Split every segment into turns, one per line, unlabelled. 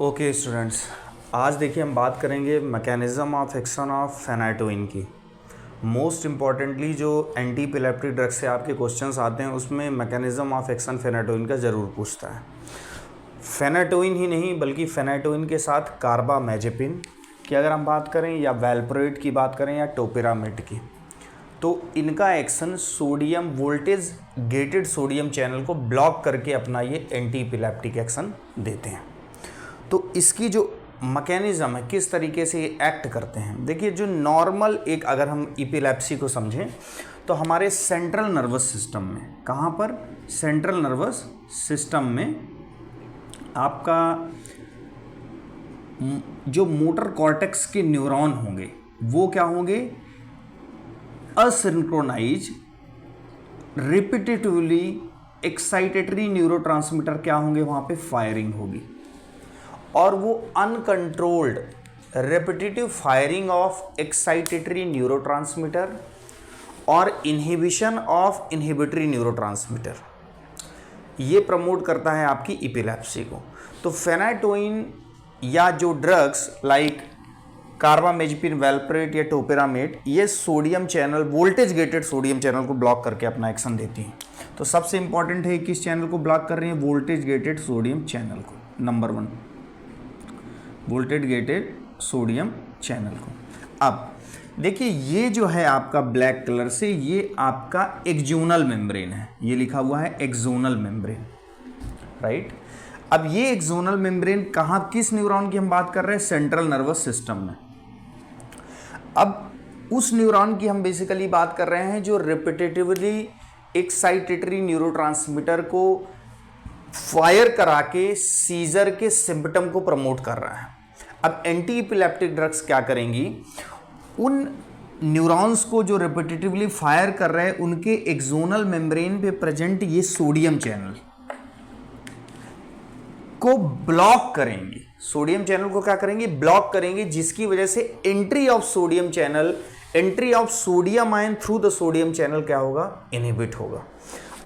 Okay students, आज देखिए हम बात करेंगे मैकेनिज़्म ऑफ एक्शन ऑफ फेनाटोइन की। मोस्ट इम्पॉर्टेंटली जो एंटी एपिलेप्टिक ड्रग से आपके क्वेश्चंस आते हैं उसमें मैकेनिज़्म ऑफ एक्शन फेनाटोइन का ज़रूर पूछता है। फेनाटोइन ही नहीं बल्कि फेनाटोइन के साथ कार्बामेजेपिन की अगर हम बात करें या वैल्प्रोइड की बात करें या टोपिरामेड की, तो इनका action sodium voltage gated sodium channel को ब्लॉक करके अपना ये एंटी एपिलेप्टिक एक्शन देते हैं। तो इसकी जो मैकेनिज़्म है, किस तरीके से ये एक्ट करते हैं, देखिए जो नॉर्मल एक अगर हम एपिलेप्सी को समझें तो हमारे सेंट्रल नर्वस सिस्टम में, कहाँ पर, सेंट्रल नर्वस सिस्टम में आपका जो मोटर कॉर्टेक्स के न्यूरॉन होंगे वो क्या होंगे, असिंक्रोनाइज रिपीटेटिवली एक्साइटेटरी न्यूरोट्रांसमीटर क्या होंगे, वहाँ पे फायरिंग होगी और वो uncontrolled repetitive firing of excitatory neurotransmitter और इनहिबिशन ऑफ इनहिबिटरी न्यूरोट्रांसमीटर ये प्रमोट करता है आपकी एपिलेप्सी को। तो फेनाटोइन या जो ड्रग्स लाइक कार्बामेजेपिन, वैल्प्रोइड या टोपिरामेड ये sodium channel, voltage gated sodium channel को ब्लॉक करके अपना एक्शन देती हैं। तो सबसे इंपॉर्टेंट है किस चैनल को ब्लॉक कर रही है, वोल्टेज गेटेड सोडियम चैनल को, number 1 voltage gated sodium channel को। अब देखिए ये जो है आपका ब्लैक कलर से, ये आपका एक्सोनल मेम्ब्रेन है, ये लिखा हुआ है एक्सोनल मेम्ब्रेन, राइट। अब ये एक्सोनल मेम्ब्रेन कहाँ, किस न्यूरॉन की हम बात कर रहे हैं, सेंट्रल नर्वस सिस्टम में। अब उस न्यूरॉन की हम बेसिकली बात कर रहे हैं जो रिपीटेटिवली एक्साइटेटरी न्यूरोट्रांसमीटर को फायर करा के सीजर के सिम्पटम को प्रमोट कर रहा है। अब एंटी एपिलेप्टिक ड्रग्स क्या करेंगी, उन न्यूरॉन्स को जो रिपीटेटिवली फायर कर रहे हैं उनके एक्सोनल मेम्ब्रेन पे प्रेजेंट ये सोडियम चैनल को ब्लॉक करेंगे, सोडियम चैनल को क्या करेंगे, ब्लॉक करेंगे, जिसकी वजह से entry of sodium channel, entry of sodium ion through the sodium channel क्या होगा, इनहिबिट होगा।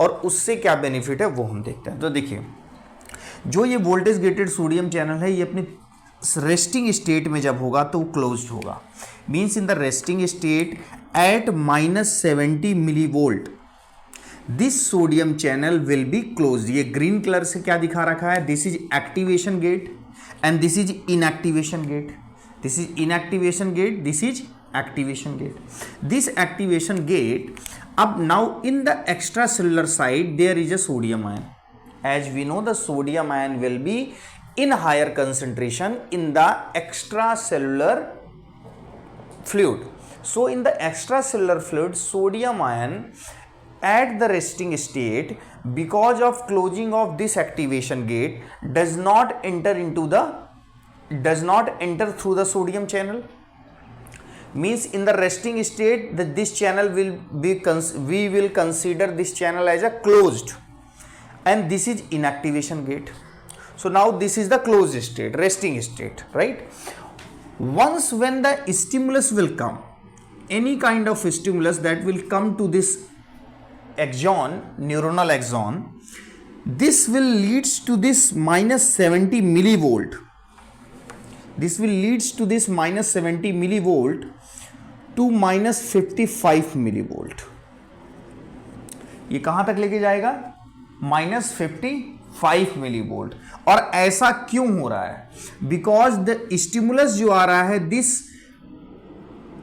और उससे क्या बेनिफिट है वो हम देखते हैं। तो देखिए जो ये वोल्टेज गेटेड सोडियम चैनल है ये अपनी रेस्टिंग स्टेट में जब होगा तो क्लोज्ड होगा, means in the resting state at -70 millivolt this sodium channel will be closed. ये ग्रीन कलर से क्या दिखा रखा है, this is activation gate and this is inactivation gate, this is inactivation gate, this is activation gate. This activation gate, up now in the extracellular side there is a sodium ion. As we know the sodium ion will be in higher concentration in the extracellular fluid. So in the extracellular fluid sodium ion at the resting state, because of closing of this activation gate, does not enter through the sodium channel. Means in the resting state that this channel will be we will consider this channel as a closed and this is inactivation gate. So now this is the closed state, resting state, right. Once when the stimulus will come, any kind of stimulus that will come to this axon, neuronal axon, this will leads to this -70 millivolt. This will leads to this -70 millivolt to -55 millivolt. ये कहां तक लेके जाएगा, -55 millivolt। और ऐसा क्यों हो रहा है, बिकॉज द स्टिमुलस जो आ रहा है this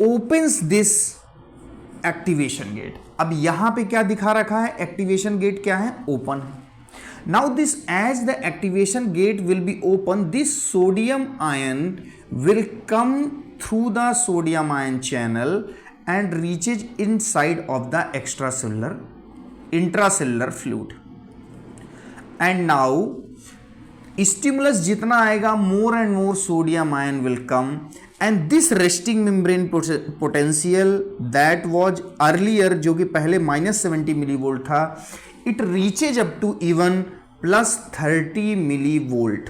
opens this activation gate. अब यहां पे क्या दिखा रखा है, एक्टिवेशन गेट क्या है, ओपन है। Now this, as the activation gate will be open, this sodium ion will come through the sodium ion channel and reaches inside of the intracellular fluid. And now stimulus जितना आएगा more and more sodium ion will come and this resting membrane potential that was earlier जो कि पहले -70 millivolt था, it reaches up to even +30 millivolt.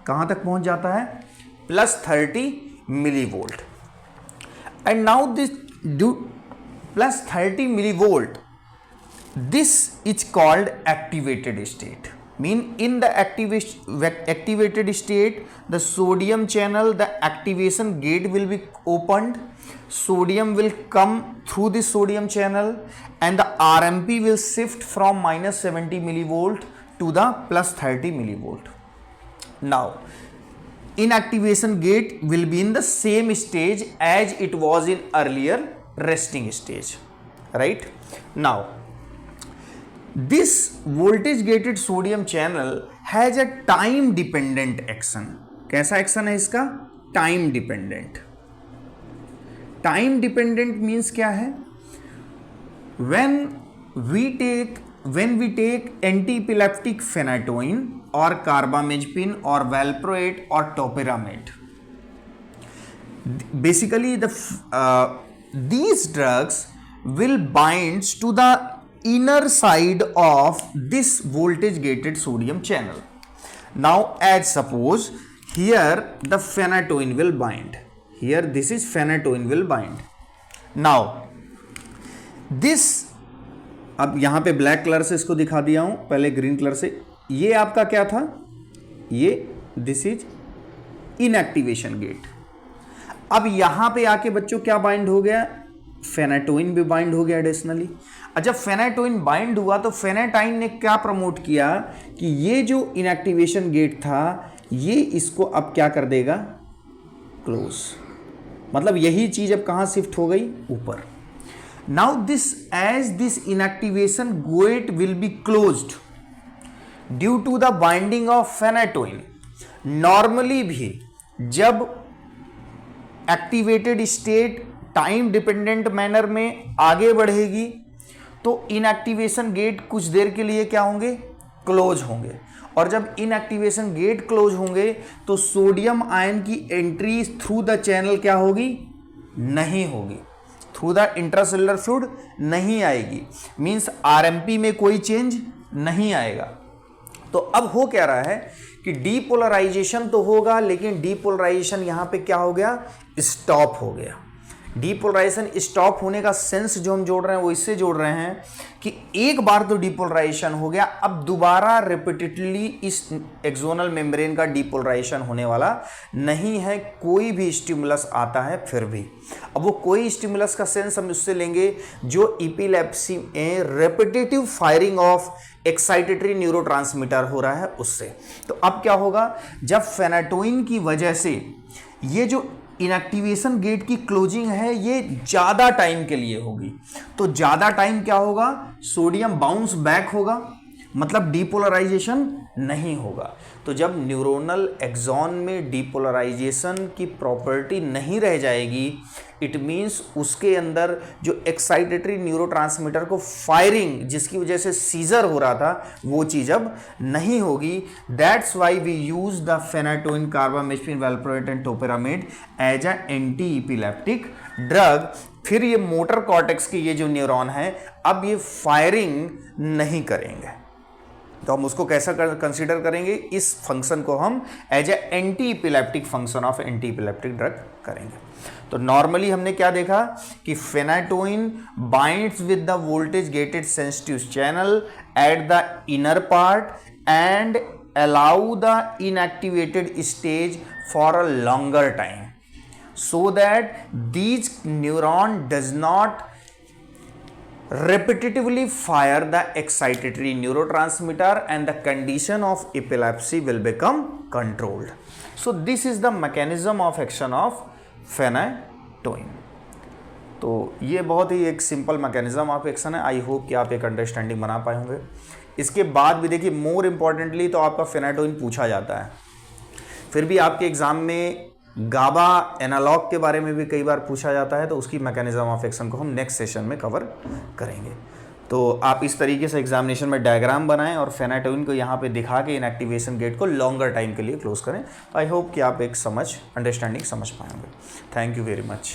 कहां तक पहुंच जाता है, +30 millivolt. And now this +30 millivolt, this is called activated state. mean in the activated state the sodium channel, the activation gate will be opened, sodium will come through the sodium channel and the RMP will shift from minus 70 millivolt to the plus 30 millivolt. Now inactivation gate will be in the same stage as it was in earlier resting stage, right? Now this voltage gated sodium channel has a time dependent action. कैसा action है इसका? Time dependent. Time dependent means क्या है? when we take anti-epileptic phenytoin or carbamazepine or valproate or topiramate, basically these drugs will bind to the inner side of this voltage gated sodium channel. Now as suppose here the phenytoin will bind, here this is phenytoin will bind. Now this, अब यहां पे black colour से इसको दिखा दिया हूं, पहले green colour से. ये आपका क्या था? ये दिस इज इनएक्टिवेशन गेट. अब यहां पे आके बच्चों क्या बाइंड हो गया? फेनाटोइन भी बाइंड हो गया एडिशनली. जब फेनाटोइन बाइंड हुआ तो फेनाटाइन ने क्या प्रमोट किया कि ये जो इनएक्टिवेशन गेट था ये इसको अब क्या कर देगा? क्लोज. मतलब यही चीज अब कहां शिफ्ट हो गई? ऊपर. Now this as this inactivation gate will be closed due to the binding of phenytoin. Normally भी जब activated state time dependent manner में आगे बढ़ेगी तो इनएक्टिवेशन गेट कुछ देर के लिए क्या होंगे? क्लोज होंगे. और जब इनएक्टिवेशन गेट क्लोज होंगे तो सोडियम आयन की एंट्री थ्रू द चैनल क्या होगी? नहीं होगी. थ्रू द इंट्रासेलुलर फ्लूइड नहीं आएगी. मींस आरएमपी में कोई चेंज नहीं आएगा. तो अब हो क्या रहा है कि डीपोलराइजेशन तो होगा, लेकिन डीपोलराइजेशन यहां पे क्या हो गया? स्टॉप हो गया. डीपोलराइजेशन स्टॉप होने का सेंस जो हम जोड़ रहे हैं वो इससे जोड़ रहे हैं कि एक बार तो डीपोलराइजेशन हो गया, अब दोबारा रिपीटेडली इस एक्सोनल मेम्ब्रेन का डीपोलराइजेशन होने वाला नहीं है. कोई भी स्टिमुलस आता है फिर भी. अब वो कोई स्टिमुलस का सेंस हम उससे लेंगे जो एपिलेप्सी में repetitive firing of excitatory neurotransmitter हो रहा है उससे. तो अब क्या होगा? जब फेनाटोइन की वजह से ये जो इनएक्टिवेशन गेट की क्लोजिंग है ये ज्यादा टाइम के लिए होगी, तो ज्यादा टाइम क्या होगा? सोडियम बाउंस बैक होगा, मतलब डीपोलराइजेशन नहीं होगा. तो जब न्यूरोनल एक्सॉन में डीपोलराइजेशन की प्रॉपर्टी नहीं रह जाएगी, इट मीन्स उसके अंदर जो एक्साइटेटरी न्यूरोट्रांसमीटर को फायरिंग जिसकी वजह से सीजर हो रहा था वो चीज अब नहीं होगी. That's why we use the phenytoin, carbamazepine, valproate and topiramate as a anti epileptic drug. फिर ये मोटर कॉर्टेक्स के ये जो न्यूरॉन है अब ये फायरिंग नहीं करेंगे, तो हम उसको कैसा कंसीडर करेंगे? इस फंक्शन को हम as a anti epileptic function of anti epileptic drug करेंगे. तो नॉर्मली हमने क्या देखा कि phenytoin binds with the voltage gated sensitive channel at the inner part and allow the inactivated stage for a longer time so that these neuron does not repetitively fire the excitatory neurotransmitter and the condition of epilepsy will become controlled. So this is the mechanism of action of phenytoin. तो ये बहुत ही एक simple mechanism of action है. I hope कि आप एक understanding बना पाए होंगे. इसके बाद भी देखिए मोर इंपॉर्टेंटली तो आपका फेनाटोइन पूछा जाता है, फिर भी आपके एग्जाम में गाबा एनालॉग के बारे में भी कई बार पूछा जाता है, तो उसकी मैकेनिज्म ऑफ एक्शन को हम नेक्स्ट सेशन में कवर करेंगे. तो आप इस तरीके से एग्जामिनेशन में डायग्राम बनाएं और फेनाटोइन को यहाँ पे दिखा के इनएक्टिवेशन गेट को लॉन्गर टाइम के लिए क्लोज करें. तो आई होप कि आप एक अंडरस्टैंडिंग समझ पाएंगे. Thank you very much.